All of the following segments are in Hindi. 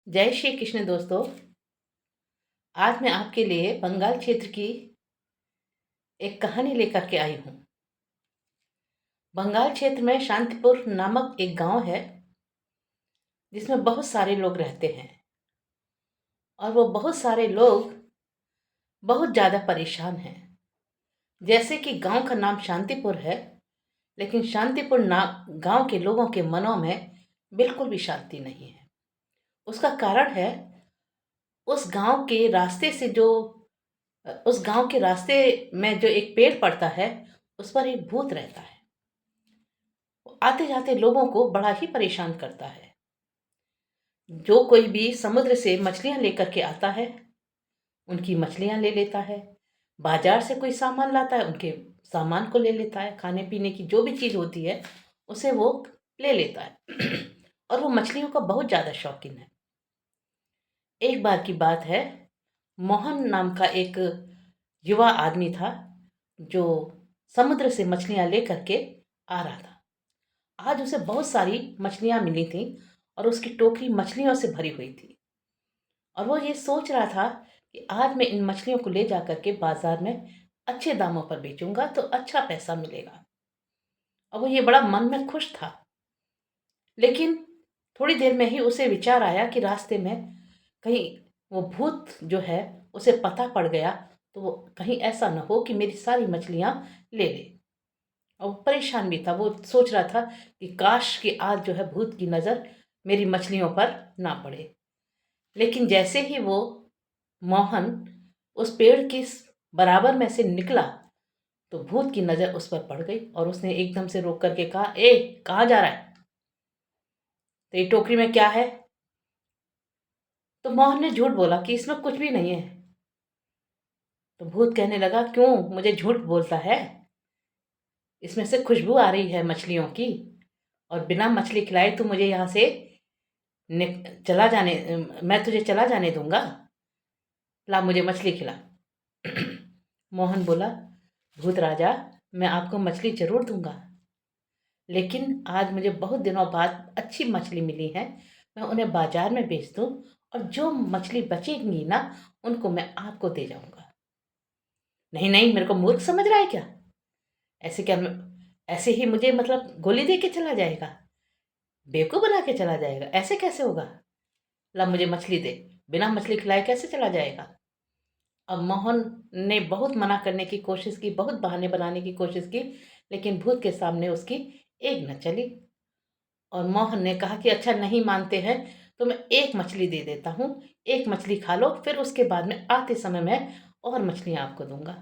जय श्री कृष्ण दोस्तों। आज मैं आपके लिए बंगाल क्षेत्र की एक कहानी लेकर के आई हूँ। बंगाल क्षेत्र में शांतिपुर नामक एक गांव है जिसमें बहुत सारे लोग रहते हैं और वो बहुत सारे लोग बहुत ज़्यादा परेशान हैं। जैसे कि गांव का नाम शांतिपुर है, लेकिन शांतिपुर नाम गांव के लोगों के मनों में बिल्कुल भी शांति नहीं है। उसका कारण है उस गांव के रास्ते से जो उस गांव के रास्ते में जो एक पेड़ पड़ता है, उस पर एक भूत रहता है। आते जाते लोगों को बड़ा ही परेशान करता है। जो कोई भी समुद्र से मछलियां लेकर के आता है, उनकी मछलियां ले लेता है। बाजार से कोई सामान लाता है, उनके सामान को ले लेता है। खाने पीने की जो भी चीज होती है उसे वो ले लेता है। और वो मछलियों का बहुत ज्यादा शौकीन है। एक बार की बात है, मोहन नाम का एक युवा आदमी था जो समुद्र से मछलियां लेकर के आ रहा था। आज उसे बहुत सारी मछलियां मिली थी और उसकी टोकरी मछलियों से भरी हुई थी। और वो ये सोच रहा था कि आज मैं इन मछलियों को ले जाकर के बाजार में अच्छे दामों पर बेचूंगा तो अच्छा पैसा मिलेगा। और वो ये बड़ा मन में खुश था। लेकिन थोड़ी देर में ही उसे विचार आया कि रास्ते में कहीं वो भूत जो है उसे पता पड़ गया तो वो कहीं ऐसा न हो कि मेरी सारी मछलियां ले ले। और वो परेशान भी था। वो सोच रहा था कि काश कि आज जो है भूत की नज़र मेरी मछलियों पर ना पड़े। लेकिन जैसे ही वो मोहन उस पेड़ के बराबर में से निकला तो भूत की नज़र उस पर पड़ गई और उसने एकदम से रोक करके कहा, ए कहाँ जा रहा है? तो ये टोकरी में क्या है? तो मोहन ने झूठ बोला कि इसमें कुछ भी नहीं है। तो भूत कहने लगा, क्यों मुझे झूठ बोलता है? इसमें से खुशबू आ रही है मछलियों की, और बिना मछली खिलाए तू मुझे यहाँ से चला जाने मैं तुझे चला जाने दूंगा। ला मुझे मछली खिला। मोहन बोला, भूत राजा, मैं आपको मछली जरूर दूंगा, लेकिन आज मुझे बहुत दिनों बाद अच्छी मछली मिली है। मैं उन्हें बाजार में बेच दूं और जो मछली बचेंगी ना उनको मैं आपको दे जाऊंगा। नहीं नहीं, मेरे को मूर्ख समझ रहा है क्या? ऐसे क्या ऐसे ही मुझे मतलब गोली दे के चला जाएगा? बेवकूफ बना के चला जाएगा? ऐसे कैसे होगा? ला मुझे मछली दे। बिना मछली खिलाए कैसे चला जाएगा? अब मोहन ने बहुत मना करने की कोशिश की, बहुत बहाने बनाने की कोशिश की, लेकिन भूत के सामने उसकी एक न चली। और मोहन ने कहा कि अच्छा नहीं मानते हैं तो मैं एक मछली दे देता हूँ, एक मछली खा लो, फिर उसके बाद में आते समय मैं और मछलियाँ आपको दूंगा।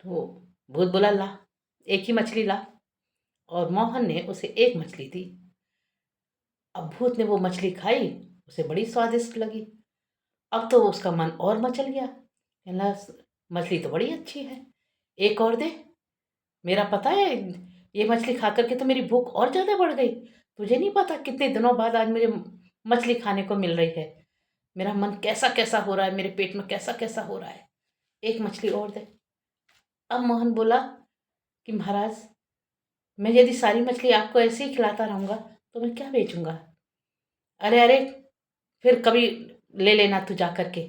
तो भूत बोला, ला एक ही मछली ला। और मोहन ने उसे एक मछली दी। अब भूत ने वो मछली खाई, उसे बड़ी स्वादिष्ट लगी। अब तो उसका मन और मचल गया, कहना मछली तो बड़ी अच्छी है, एक और दे। मेरा पता है, ये मछली खा करके तो मेरी भूख और ज़्यादा बढ़ गई। तुझे नहीं पता कितने दिनों बाद आज मुझे मछली खाने को मिल रही है। मेरा मन कैसा कैसा हो रहा है, मेरे पेट में कैसा कैसा हो रहा है। एक मछली और दे। अब मोहन बोला कि महाराज, मैं यदि सारी मछली आपको ऐसे ही खिलाता रहूँगा तो मैं क्या बेचूंगा? अरे अरे, फिर कभी ले लेना तू जा करके,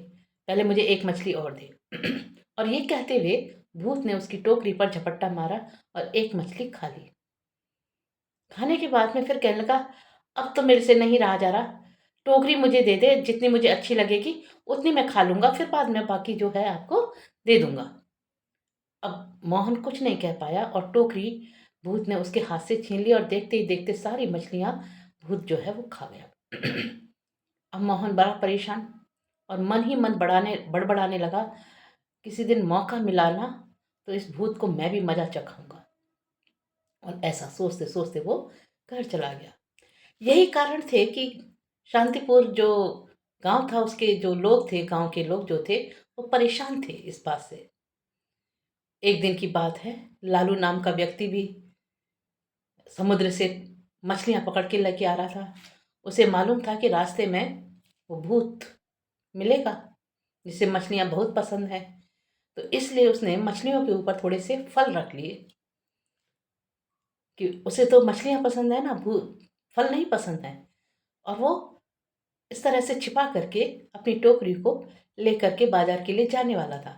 पहले मुझे एक मछली और दे। और ये कहते हुए भूत ने उसकी टोकरी पर झपट्टा मारा और एक मछली खा ली। खाने के बाद में फिर कहने लगा, अब तो मेरे से नहीं रहा जा रहा, टोकरी मुझे दे दे, जितनी मुझे अच्छी लगेगी उतनी मैं खा लूंगा, फिर बाद में बाकी जो है आपको दे दूंगा। अब मोहन कुछ नहीं कह पाया और टोकरी भूत ने उसके हाथ से छीन ली और देखते ही देखते सारी मछलियां भूत जो है वो खा गया। अब मोहन बड़ा परेशान और मन ही मन बड़बड़ाने लगा, किसी दिन मौका मिला ना तो इस भूत को मैं भी मजा चखाऊंगा। और ऐसा सोचते सोचते वो घर चला गया। यही कारण थे कि शांतिपुर जो गांव था उसके जो लोग थे, गांव के लोग जो थे, वो परेशान थे इस बात से। एक दिन की बात है, लालू नाम का व्यक्ति भी समुद्र से मछलियां पकड़ के लेके आ रहा था। उसे मालूम था कि रास्ते में वो भूत मिलेगा जिसे मछलियां बहुत पसंद है। तो इसलिए उसने मछलियों के ऊपर थोड़े से फल रख लिए कि उसे तो मछलियां पसंद है ना, भूत फल नहीं पसंद है। और वो इस तरह से छिपा करके अपनी टोकरी को लेकर के बाजार के लिए जाने वाला था।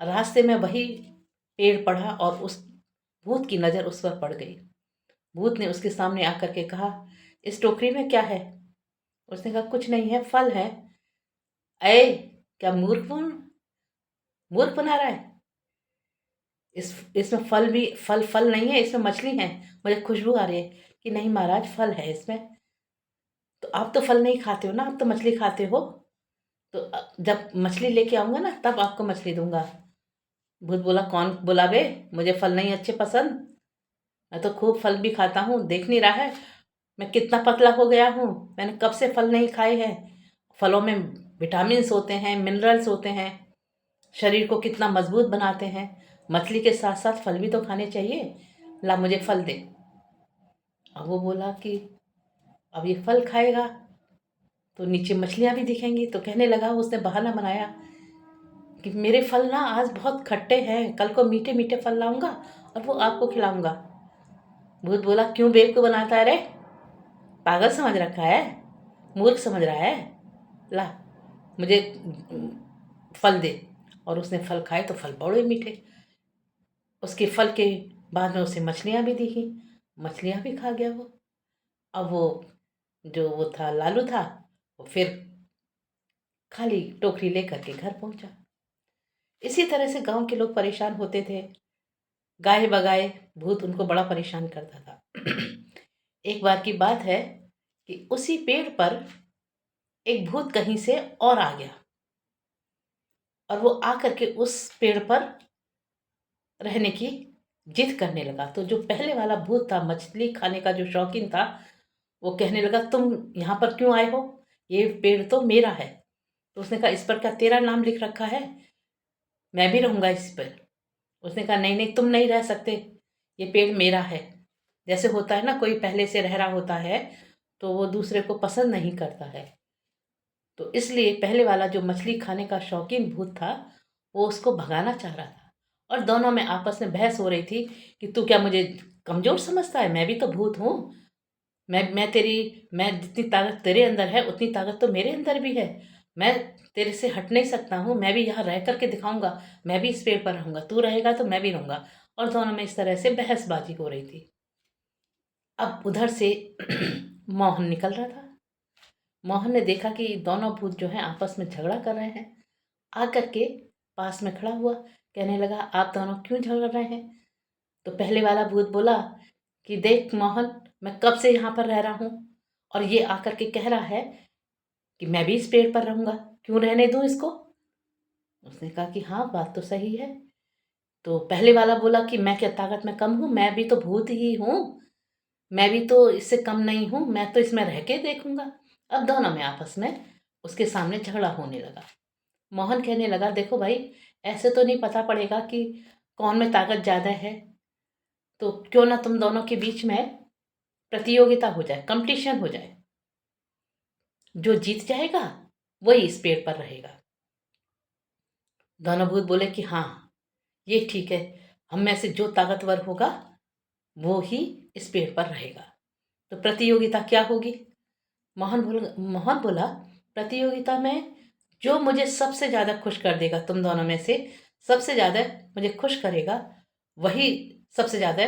रास्ते में वही पेड़ पड़ा और उस भूत की नज़र उस पर पड़ गई। भूत ने उसके सामने आकर के कहा, इस टोकरी में क्या है? उसने कहा, कुछ नहीं है, फल है। अये, क्या मूर्ख बना रहा है? इसमें फल भी फल नहीं है, इसमें मछली है। मुझे खुशबू आ रही है। कि नहीं महाराज, फल है इसमें। तो आप तो फल नहीं खाते हो ना, आप तो मछली खाते हो। तो जब मछली लेके आऊंगा ना तब आपको मछली दूंगा। भूत बोला, कौन बोला बे? मुझे फल नहीं अच्छे पसंद। मैं तो खूब फल भी खाता हूँ, देख नहीं रहा है मैं कितना पतला हो गया हूँ? मैंने कब से फल नहीं खाए हैं। फलों में विटामिन्स होते हैं, मिनरल्स होते हैं, शरीर को कितना मजबूत बनाते हैं। मछली के साथ साथ फल भी तो खाने चाहिए। ला मुझे फल दे। अब वो बोला कि अब ये फल खाएगा तो नीचे मछलियाँ भी दिखेंगी। तो कहने लगा, उसने बहाना बनाया कि मेरे फल ना आज बहुत खट्टे हैं, कल को मीठे मीठे फल लाऊंगा और वो आपको खिलाऊंगा। भूत बोला, क्यों बेवकूफ़ बनाता है रे? पागल समझ रखा है? मूर्ख समझ रहा है? ला मुझे फल दे। और उसने फल खाए तो फल बड़े मीठे। उसके फल के बाद में उसे मछलियाँ भी दिखी, मछलियाँ भी खा गया वो। अब वो जो वो था लालू था, वो फिर खाली टोकरी लेकर के घर पहुंचा। इसी तरह से गांव के लोग परेशान होते थे। गाए बगाए भूत उनको बड़ा परेशान करता था। एक बार की बात है कि उसी पेड़ पर एक भूत कहीं से और आ गया और वो आकर के उस पेड़ पर रहने की जिद करने लगा। तो जो पहले वाला भूत था, मछली खाने का जो शौकीन था, वो कहने लगा, तुम यहाँ पर क्यों आए हो? ये पेड़ तो मेरा है। तो उसने कहा, इस पर क्या तेरा नाम लिख रखा है? मैं भी रहूंगा इस पर। उसने कहा, नहीं नहीं, तुम नहीं रह सकते, ये पेड़ मेरा है। जैसे होता है ना, कोई पहले से रह रहा होता है तो वो दूसरे को पसंद नहीं करता है। तो इसलिए पहले वाला जो मछली खाने का शौकीन भूत था, वो उसको भगाना चाह रहा था। और दोनों में आपस में बहस हो रही थी कि तू क्या मुझे कमज़ोर समझता है? मैं भी तो भूत हूँ। मैं जितनी ताकत तेरे अंदर है उतनी ताकत तो मेरे अंदर भी है। मैं तेरे से हट नहीं सकता हूँ। मैं भी यहाँ रह करके दिखाऊंगा। मैं भी इस पेड़ पर रहूंगा, तू रहेगा तो मैं भी रहूंगा। और दोनों में इस तरह से बहसबाजी हो रही थी। अब उधर से मोहन निकल रहा था। मोहन ने देखा कि दोनों भूत जो हैं आपस में झगड़ा कर रहे हैं। आकर के पास में खड़ा हुआ, कहने लगा, आप दोनों क्यों झगड़ रहे हैं? तो पहले वाला भूत बोला कि देख मोहन, मैं कब से यहाँ पर रह रहा हूँ और ये आकर के कह रहा है कि मैं भी इस पेड़ पर रहूंगा, क्यों रहने दूं इसको? उसने कहा कि हाँ, बात तो सही है। तो पहले वाला बोला कि मैं क्या ताकत में कम हूँ? मैं भी तो भूत ही हूँ, मैं भी तो इससे कम नहीं हूँ, मैं तो इसमें रह के देखूंगा। अब दोनों में आपस में उसके सामने झगड़ा होने लगा। मोहन कहने लगा, देखो भाई, ऐसे तो नहीं पता पड़ेगा कि कौन में ताकत ज़्यादा है। तो क्यों ना तुम दोनों के बीच में प्रतियोगिता हो जाए, कंपटीशन हो जाए। जो जीत जाएगा वही इस पेड़ पर रहेगा। दोनों भूत बोले कि हाँ, ये ठीक है, हम में से जो ताकतवर होगा वो ही इस पेड़ पर रहेगा। तो प्रतियोगिता क्या होगी? मोहन बोला, प्रतियोगिता में जो मुझे सबसे ज़्यादा खुश कर देगा, तुम दोनों में से सबसे ज़्यादा मुझे खुश करेगा, वही सबसे ज़्यादा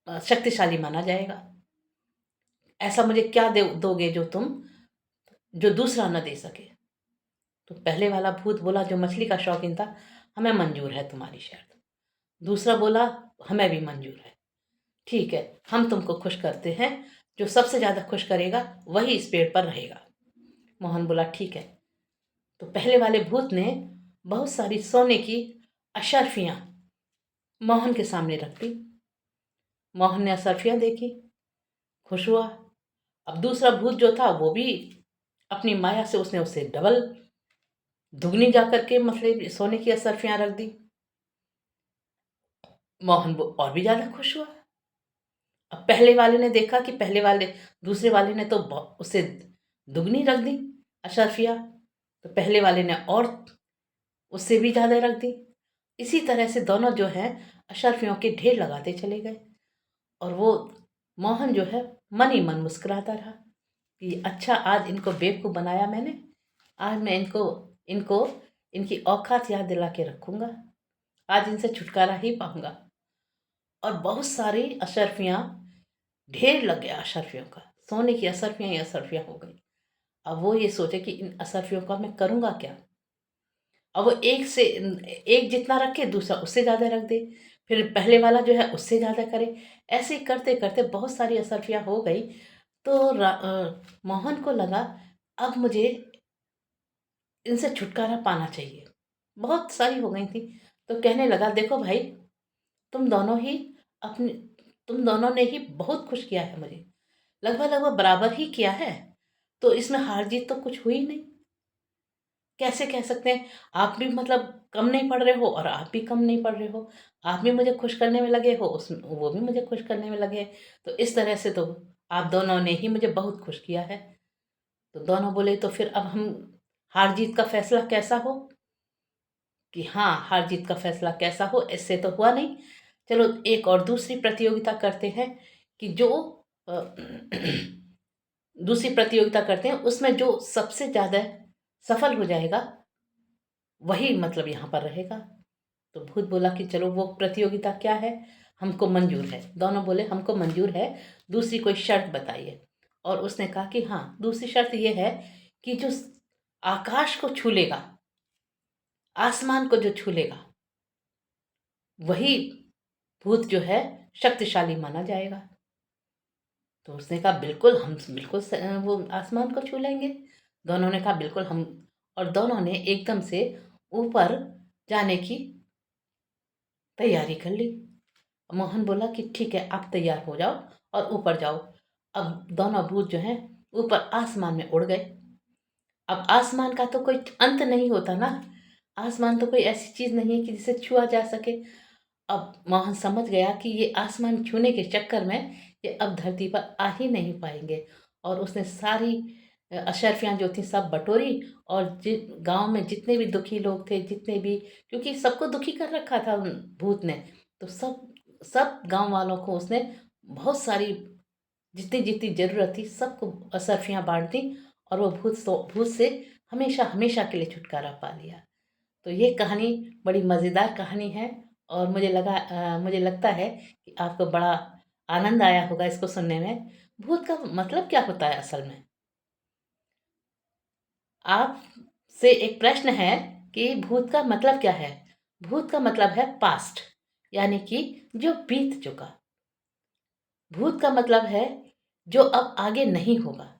शक्तिशाली माना जाएगा। ऐसा मुझे क्या दोगे जो जो दूसरा न दे सके? तो पहले वाला भूत बोला, जो मछली का शौकीन था, हमें मंजूर है तुम्हारी शर्त। दूसरा बोला, हमें भी मंजूर है। ठीक है, हम तुमको खुश करते हैं, जो सबसे ज़्यादा खुश करेगा वही इस पेड़ पर रहेगा। मोहन बोला, ठीक है। तो पहले वाले भूत ने बहुत सारी सोने की अशर्फियाँ मोहन के सामने रख दी। मोहन ने अशर्फियाँ देखी, खुश हुआ। अब दूसरा भूत जो था वो भी अपनी माया से उसने उसे डबल दुगनी जा करके मतलब सोने की अशर्फियाँ रख दी। मोहन वो और भी ज़्यादा खुश हुआ। अब पहले वाले ने देखा कि दूसरे वाले ने तो उसे दुगनी रख दी अशर्फिया। तो पहले वाले ने और उससे भी ज़्यादा रख दी। इसी तरह से दोनों जो हैं अशर्फियों के ढेर लगाते चले गए। और वो मोहन जो है मन ही मन मुस्कुराता रहा। कि अच्छा आज इनको बेवकूफ़ बनाया मैंने, आज मैं इनको इनको इनकी औकात याद दिला के रखूँगा, आज इनसे छुटकारा ही पाऊँगा। और बहुत सारी अशर्फियाँ, ढेर लग गया अशर्फियों का, सोने की अशर्फियाँ ही अशर्फियाँ हो गई। अब वो ये सोचे कि इन अशर्फियों का मैं करूँगा क्या? अब वो एक जितना रखे, दूसरा उससे ज़्यादा रख दे, फिर पहले वाला जो है उससे ज़्यादा करे। ऐसे ही करते-करते बहुत सारी असरफियाँ हो गई। तो मोहन को लगा अब मुझे इनसे छुटकारा पाना चाहिए। बहुत सारी हो गई थी, तो कहने लगा देखो भाई, तुम दोनों ही अपने तुम दोनों ने ही बहुत खुश किया है मुझे, लगभग-लगभग बराबर ही किया है, तो इसमें हार-जीत तो कुछ हुई नहीं। कैसे कह सकते हैं? आप भी मतलब कम नहीं पड़ रहे हो और आप भी कम नहीं पड़ रहे हो। आप भी मुझे खुश करने में लगे हो, वो भी मुझे खुश करने में लगे हैं। तो इस तरह से तो आप दोनों ने ही मुझे बहुत खुश किया है। तो दोनों बोले तो फिर अब हम हार-जीत का फैसला कैसा हो? कि हाँ, हार-जीत का फैसला कैसा हो, इससे तो हुआ नहीं। चलो एक और दूसरी प्रतियोगिता करते हैं कि जो अ, दूसरी प्रतियोगिता करते हैं, उसमें जो सबसे ज़्यादा सफल हो जाएगा, वही मतलब यहाँ पर रहेगा। तो भूत बोला कि चलो वो प्रतियोगिता क्या है, हमको मंजूर है। दोनों बोले हमको मंजूर है, दूसरी कोई शर्त बताइए। और उसने कहा कि हाँ, दूसरी शर्त ये है कि जो आकाश को छू लेगा, आसमान को जो छू लेगा, वही भूत जो है शक्तिशाली माना जाएगा। तो उसने कहा बिल्कुल, हम बिल्कुल वो आसमान को छू लेंगे। दोनों ने कहा बिल्कुल हम, और दोनों ने एकदम से ऊपर जाने की तैयारी कर ली। मोहन बोला कि ठीक है, आप तैयार हो जाओ और ऊपर जाओ। अब दोनों भूत जो हैं ऊपर आसमान में उड़ गए। अब आसमान का तो कोई अंत नहीं होता ना, आसमान तो कोई ऐसी चीज़ नहीं है कि जिसे छुआ जा सके। अब मोहन समझ गया कि ये आसमान छूने के चक्कर में ये अब धरती पर आ ही नहीं पाएंगे। और उसने सारी अशर्फियाँ जो थी सब बटोरी, और गांव में जितने भी दुखी लोग थे, जितने भी, क्योंकि सबको दुखी कर रखा था उन भूत ने, तो सब सब गांव वालों को उसने बहुत सारी, जितनी जितनी ज़रूरत थी सबको असरफियाँ बाँट दी। और वो भूत से हमेशा हमेशा के लिए छुटकारा पा लिया। तो ये कहानी बड़ी मज़ेदार कहानी है, और मुझे लगता है कि आपको बड़ा आनंद आया होगा इसको सुनने में। भूत का मतलब क्या होता है असल में? आपसे एक प्रश्न है कि भूत का मतलब क्या है? भूत का मतलब है पास्ट, यानी कि जो बीत चुका। भूत का मतलब है जो अब आगे नहीं होगा।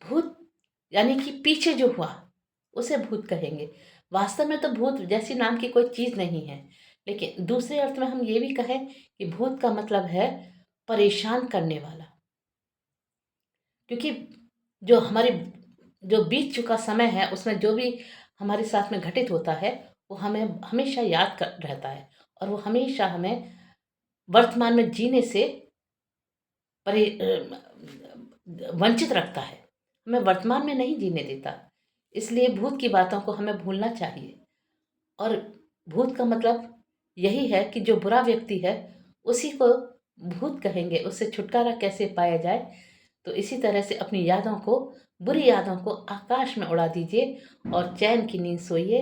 भूत यानी कि पीछे जो हुआ उसे भूत कहेंगे। वास्तव में तो भूत जैसी नाम की कोई चीज़ नहीं है, लेकिन दूसरे अर्थ में हम ये भी कहें कि भूत का मतलब है परेशान करने वाला। क्योंकि जो हमारे जो बीत चुका समय है उसमें जो भी हमारे साथ में घटित होता है, वो हमें हमेशा याद कर रहता है, और वो हमेशा हमें वर्तमान में जीने से वंचित रखता है, हमें वर्तमान में नहीं जीने देता। इसलिए भूत की बातों को हमें भूलना चाहिए। और भूत का मतलब यही है कि जो बुरा व्यक्ति है उसी को भूत कहेंगे। उससे छुटकारा कैसे पाया जाए? तो इसी तरह से अपनी यादों को, बुरी यादों को आकाश में उड़ा दीजिए और चैन की नींद सोइए।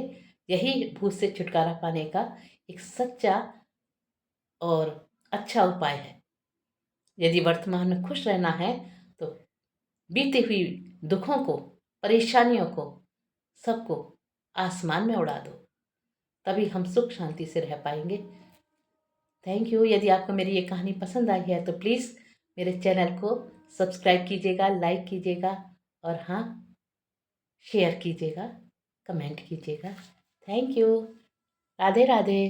यही भूत से छुटकारा पाने का एक सच्चा और अच्छा उपाय है। यदि वर्तमान में खुश रहना है तो बीती हुई दुखों को, परेशानियों को, सबको आसमान में उड़ा दो, तभी हम सुख शांति से रह पाएंगे। Thank you. यदि आपको मेरी ये कहानी पसंद आई है तो प्लीज़ मेरे चैनल को सब्सक्राइब कीजिएगा, लाइक कीजिएगा, और हाँ, शेयर कीजिएगा, कमेंट कीजिएगा। Thank you. राधे राधे।